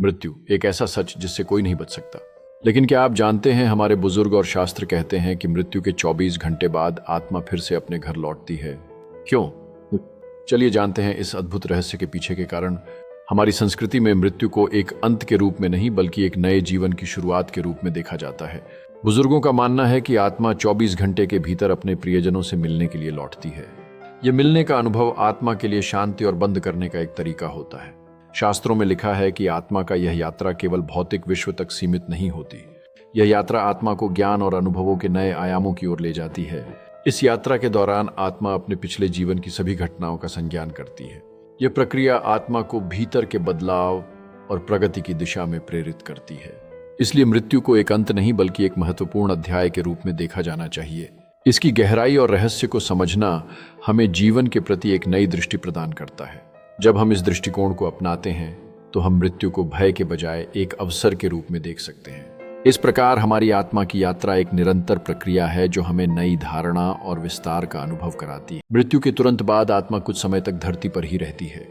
मृत्यु एक ऐसा सच जिससे कोई नहीं बच सकता। लेकिन क्या आप जानते हैं, हमारे बुजुर्ग और शास्त्र कहते हैं कि मृत्यु के 24 घंटे बाद आत्मा फिर से अपने घर लौटती है। क्यों? चलिए जानते हैं इस अद्भुत रहस्य के पीछे के कारण। हमारी संस्कृति में मृत्यु को एक अंत के रूप में नहीं बल्कि एक नए जीवन की शुरुआत के रूप में देखा जाता है। बुजुर्गों का मानना है कि आत्मा 24 घंटे के भीतर अपने प्रियजनों से मिलने के लिए लौटती है। यह मिलने का अनुभव आत्मा के लिए शांति और बंद करने का एक तरीका होता है। शास्त्रों में लिखा है कि आत्मा का यह यात्रा केवल भौतिक विश्व तक सीमित नहीं होती। यह यात्रा आत्मा को ज्ञान और अनुभवों के नए आयामों की ओर ले जाती है। इस यात्रा के दौरान आत्मा अपने पिछले जीवन की सभी घटनाओं का संज्ञान करती है। यह प्रक्रिया आत्मा को भीतर के बदलाव और प्रगति की दिशा में प्रेरित करती है। इसलिए मृत्यु को एक अंत नहीं बल्कि एक महत्वपूर्ण अध्याय के रूप में देखा जाना चाहिए। इसकी गहराई और रहस्य को समझना हमें जीवन के प्रति एक नई दृष्टि प्रदान करता है। जब हम इस दृष्टिकोण को अपनाते हैं तो हम मृत्यु को भय के बजाय एक अवसर के रूप में देख सकते हैं। इस प्रकार हमारी आत्मा की यात्रा एक निरंतर प्रक्रिया है जो हमें नई धारणा और विस्तार का अनुभव कराती है। मृत्यु के तुरंत बाद आत्मा कुछ समय तक धरती पर ही रहती है।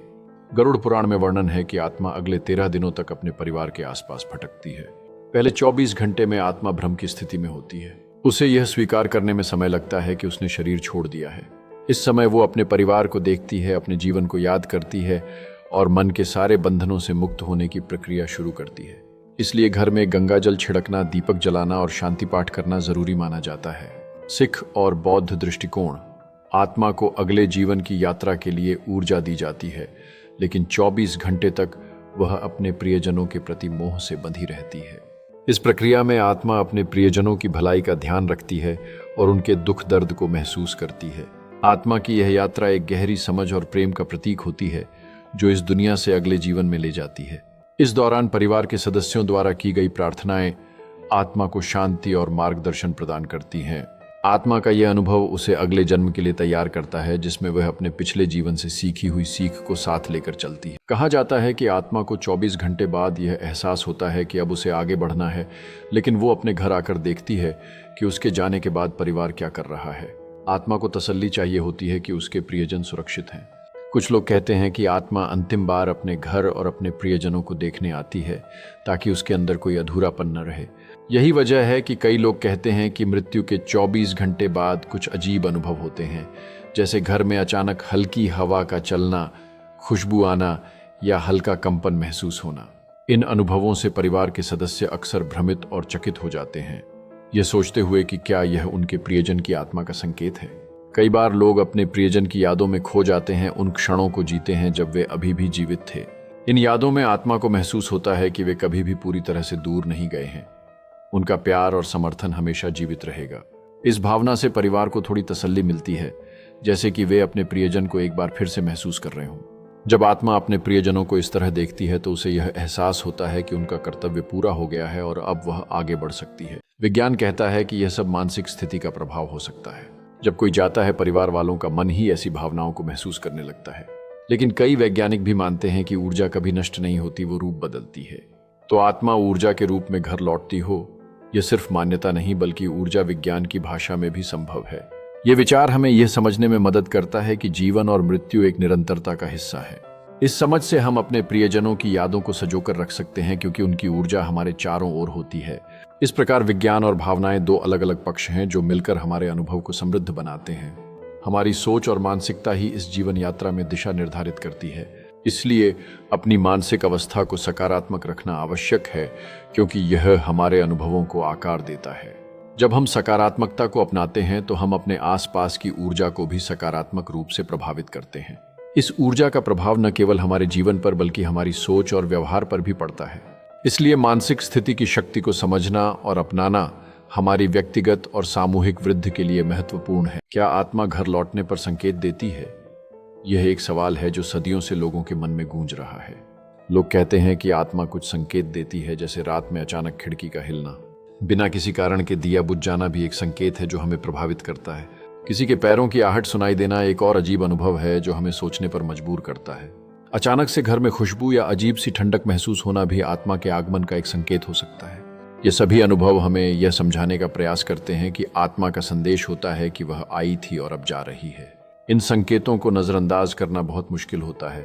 गरुड़ पुराण में वर्णन है कि आत्मा अगले 13 दिनों तक अपने परिवार के आसपास भटकती है। पहले 24 घंटे में आत्मा भ्रम की स्थिति में होती है। उसे यह स्वीकार करने में समय लगता है कि उसने शरीर छोड़ दिया है। इस समय वो अपने परिवार को देखती है, अपने जीवन को याद करती है और मन के सारे बंधनों से मुक्त होने की प्रक्रिया शुरू करती है। इसलिए घर में गंगा जल छिड़कना, दीपक जलाना और शांति पाठ करना जरूरी माना जाता है। सिख और बौद्ध दृष्टिकोण आत्मा को अगले जीवन की यात्रा के लिए ऊर्जा दी जाती है, लेकिन 24 घंटे तक वह अपने प्रियजनों के प्रति मोह से बंधी रहती है। इस प्रक्रिया में आत्मा अपने प्रियजनों की भलाई का ध्यान रखती है और उनके दुख दर्द को महसूस करती है। आत्मा की यह यात्रा एक गहरी समझ और प्रेम का प्रतीक होती है जो इस दुनिया से अगले जीवन में ले जाती है। इस दौरान परिवार के सदस्यों द्वारा की गई प्रार्थनाएं आत्मा को शांति और मार्गदर्शन प्रदान करती हैं। आत्मा का यह अनुभव उसे अगले जन्म के लिए तैयार करता है, जिसमें वह अपने पिछले जीवन से सीखी हुई सीख को साथ लेकर चलती है। कहा जाता है कि आत्मा को 24 घंटे बाद यह एहसास होता है कि अब उसे आगे बढ़ना है, लेकिन वो अपने घर आकर देखती है कि उसके जाने के बाद परिवार क्या कर रहा है। आत्मा को तसल्ली चाहिए होती है कि उसके प्रियजन सुरक्षित हैं। कुछ लोग कहते हैं कि आत्मा अंतिम बार अपने घर और अपने प्रियजनों को देखने आती है ताकि उसके अंदर कोई अधूरापन न रहे। यही वजह है कि कई लोग कहते हैं कि मृत्यु के 24 घंटे बाद कुछ अजीब अनुभव होते हैं, जैसे घर में अचानक हल्की हवा का चलना, खुशबू आना या हल्का कंपन महसूस होना। इन अनुभवों से परिवार के सदस्य अक्सर भ्रमित और चकित हो जाते हैं, यह सोचते हुए कि क्या यह उनके प्रियजन की आत्मा का संकेत है। कई बार लोग अपने प्रियजन की यादों में खो जाते हैं, उन क्षणों को जीते हैं जब वे अभी भी जीवित थे। इन यादों में आत्मा को महसूस होता है कि वे कभी भी पूरी तरह से दूर नहीं गए हैं। उनका प्यार और समर्थन हमेशा जीवित रहेगा। इस भावना से परिवार को थोड़ी तसल्ली मिलती है, जैसे कि वे अपने प्रियजन को एक बार फिर से महसूस कर रहे हों। जब आत्मा अपने प्रियजनों को इस तरह देखती है तो उसे यह एहसास होता है कि उनका कर्तव्य पूरा हो गया है और अब वह आगे बढ़ सकती है। विज्ञान कहता है कि यह सब मानसिक स्थिति का प्रभाव हो सकता है। जब कोई जाता है, परिवार वालों का मन ही ऐसी भावनाओं को महसूस करने लगता है। लेकिन कई वैज्ञानिक भी मानते हैं कि ऊर्जा कभी नष्ट नहीं होती, वो रूप बदलती है। तो आत्मा ऊर्जा के रूप में घर लौटती हो, यह सिर्फ मान्यता नहीं बल्कि ऊर्जा विज्ञान की भाषा में भी संभव है। यह विचार हमें यह समझने में मदद करता है कि जीवन और मृत्यु एक निरंतरता का हिस्सा है। इस समझ से हम अपने प्रियजनों की यादों को संजोकर रख सकते हैं, क्योंकि उनकी ऊर्जा हमारे चारों ओर होती है। इस प्रकार विज्ञान और भावनाएं दो अलग अलग पक्ष हैं जो मिलकर हमारे अनुभव को समृद्ध बनाते हैं। हमारी सोच और मानसिकता ही इस जीवन यात्रा में दिशा निर्धारित करती है। इसलिए अपनी मानसिक अवस्था को सकारात्मक रखना आवश्यक है, क्योंकि यह हमारे अनुभवों को आकार देता है। जब हम सकारात्मकता को अपनाते हैं तो हम अपने आसपास की ऊर्जा को भी सकारात्मक रूप से प्रभावित करते हैं। इस ऊर्जा का प्रभाव न केवल हमारे जीवन पर बल्कि हमारी सोच और व्यवहार पर भी पड़ता है। इसलिए मानसिक स्थिति की शक्ति को समझना और अपनाना हमारी व्यक्तिगत और सामूहिक वृद्धि के लिए महत्वपूर्ण है। क्या आत्मा घर लौटने पर संकेत देती है? यह एक सवाल है जो सदियों से लोगों के मन में गूंज रहा है। लोग कहते हैं कि आत्मा कुछ संकेत देती है, जैसे रात में अचानक खिड़की का हिलना, बिना किसी कारण के दिया बुझ जाना भी एक संकेत है जो हमें प्रभावित करता है। किसी के पैरों की आहट सुनाई देना एक और अजीब अनुभव है जो हमें सोचने पर मजबूर करता है। अचानक से घर में खुशबू या अजीब सी ठंडक महसूस होना भी आत्मा के आगमन का एक संकेत हो सकता है। ये सभी अनुभव हमें यह समझाने का प्रयास करते हैं कि आत्मा का संदेश होता है कि वह आई थी और अब जा रही है। इन संकेतों को नजरअंदाज करना बहुत मुश्किल होता है,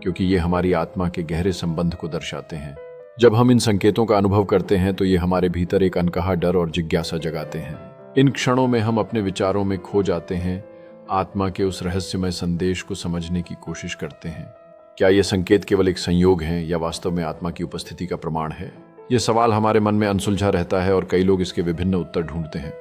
क्योंकि ये हमारी आत्मा के गहरे संबंध को दर्शाते हैं। जब हम इन संकेतों का अनुभव करते हैं तो ये हमारे भीतर एक अनकहा डर और जिज्ञासा जगाते हैं। इन क्षणों में हम अपने विचारों में खो जाते हैं, आत्मा के उस रहस्यमय संदेश को समझने की कोशिश करते हैं। क्या ये संकेत केवल एक संयोग हैं या वास्तव में आत्मा की उपस्थिति का प्रमाण है? ये सवाल हमारे मन में अनसुलझा रहता है और कई लोग इसके विभिन्न उत्तर ढूंढते हैं।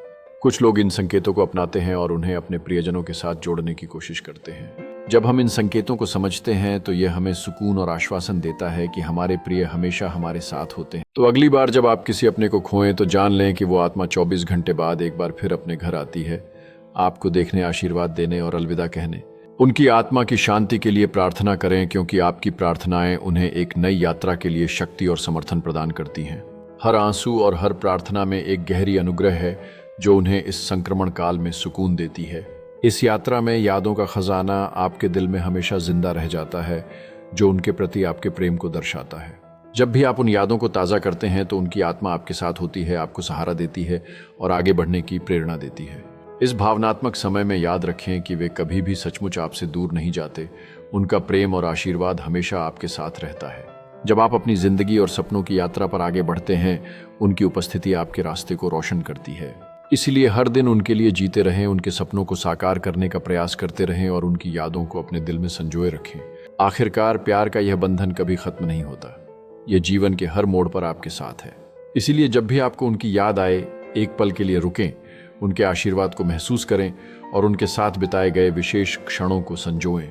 कुछ लोग इन संकेतों को अपनाते हैं और उन्हें अपने प्रियजनों के साथ जोड़ने की कोशिश करते हैं। जब हम इन संकेतों को समझते हैं तो यह हमें सुकून और आश्वासन देता है कि हमारे प्रिय हमेशा हमारे साथ होते हैं। तो अगली बार जब आप किसी अपने को खोएं तो जान लें कि वो आत्मा 24 घंटे बाद एक बार फिर अपने घर आती है, आपको देखने, आशीर्वाद देने और अलविदा कहने। उनकी आत्मा की शांति के लिए प्रार्थना करें, क्योंकि आपकी प्रार्थनाएं उन्हें एक नई यात्रा के लिए शक्ति और समर्थन प्रदान करती हैं। हर आंसू और हर प्रार्थना में एक गहरी अनुग्रह है जो उन्हें इस संक्रमण काल में सुकून देती है। इस यात्रा में यादों का खजाना आपके दिल में हमेशा जिंदा रह जाता है, जो उनके प्रति आपके प्रेम को दर्शाता है। जब भी आप उन यादों को ताज़ा करते हैं तो उनकी आत्मा आपके साथ होती है, आपको सहारा देती है और आगे बढ़ने की प्रेरणा देती है। इस भावनात्मक समय में याद रखें कि वे कभी भी सचमुच आपसे दूर नहीं जाते। उनका प्रेम और आशीर्वाद हमेशा आपके साथ रहता है। जब आप अपनी जिंदगी और सपनों की यात्रा पर आगे बढ़ते हैं, उनकी उपस्थिति आपके रास्ते को रोशन करती है। इसीलिए हर दिन उनके लिए जीते रहें, उनके सपनों को साकार करने का प्रयास करते रहें और उनकी यादों को अपने दिल में संजोए रखें। आखिरकार प्यार का यह बंधन कभी खत्म नहीं होता। यह जीवन के हर मोड़ पर आपके साथ है। इसीलिए जब भी आपको उनकी याद आए, एक पल के लिए रुकें, उनके आशीर्वाद को महसूस करें और उनके साथ बिताए गए विशेष क्षणों को संजोएं।